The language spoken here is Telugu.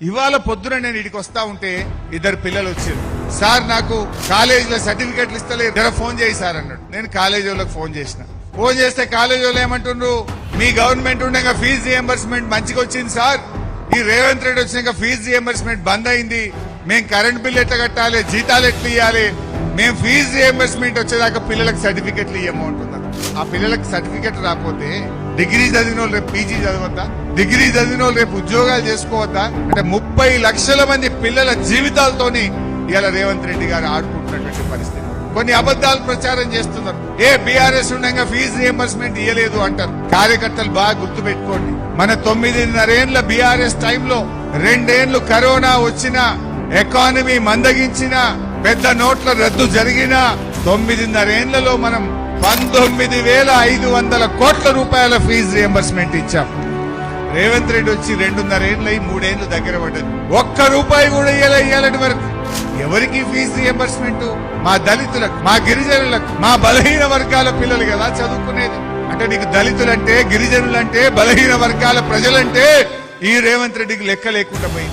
ఇవాళ పొద్దున నేను ఇడికి వస్తా ఉంటే ఇద్దరు పిల్లలు వచ్చారు. సార్ నాకు కాలేజీలో సర్టిఫికెట్లు ఇస్తలేదు, జర ఫోన్ చేయి సార్ అన్నాడు. నేను కాలేజీ వాళ్ళకి ఫోన్ చేసిన. ఫోన్ చేస్తే కాలేజీ వాళ్ళు ఏమంటుండ్రు, మీ గవర్నమెంట్ ఉండగా ఫీజు రియంబర్స్మెంట్ మంచిగా వచ్చింది సార్, ఈ రేవంత్ రెడ్డి వచ్చినాక ఫీజు రియంబర్స్మెంట్ బంద్ అయింది, మేము కరెంట్ బిల్ ఎట్లా కట్టాలి, జీతాలు ఎట్లా ఇవ్వాలి, మేము ఫీజు రియంబర్స్మెంట్ వచ్చేదాకా పిల్లలకు సర్టిఫికెట్లు ఇవ్వము అంటున్నారు. ఆ పిల్లలకు సర్టిఫికెట్ రాకపోతే డిగ్రీ చదివిన వాళ్ళు రేపు పీజీ చదవద్దా, డిగ్రీ చదివిన వాళ్ళు రేపు ఉద్యోగాలు చేసుకోవద్దా? అంటే 30 లక్షల మంది పిల్లల జీవితాలతోని ఇవాళ రేవంత్ రెడ్డి గారు ఆడుకుంటున్నటువంటి పరిస్థితి. కొన్ని అబద్దాలు ప్రచారం చేస్తున్నారు. బీఆర్ఎస్ ఉండగా ఫీజు రియంబర్స్మెంట్ ఇవ్వలేదు అంటారు. కార్యకర్తలు బాగా గుర్తు పెట్టుకోండి, మన 9.5 ఏళ్ల బీఆర్ఎస్ టైంలో 2 ఏళ్లు కరోనా వచ్చిన, ఎకానమీ మందగించిన, పెద్ద నోట్ల రద్దు జరిగిన 9.5 ఏళ్లలో మనం 19,500 కోట్ల రూపాయల ఫీజు రియంబర్స్మెంట్ ఇచ్చాం. రేవంత్ రెడ్డి వచ్చి 2.5 ఏళ్లై 3 ఏళ్లు దగ్గర పడ్డది, ₹1 కూడా ఇయ్యాలటి వరకు. ఎవరికి ఫీజు రియంబర్స్మెంట్? మా దళితులకు, మా గిరిజనులకు, మా బలహీన వర్గాల పిల్లలు కదా చదువుకునేది. అంటే నీకు దళితులంటే, గిరిజనులంటే, బలహీన వర్గాల ప్రజలంటే ఈ రేవంత్ రెడ్డికి లెక్క లేకుండా పోయింది.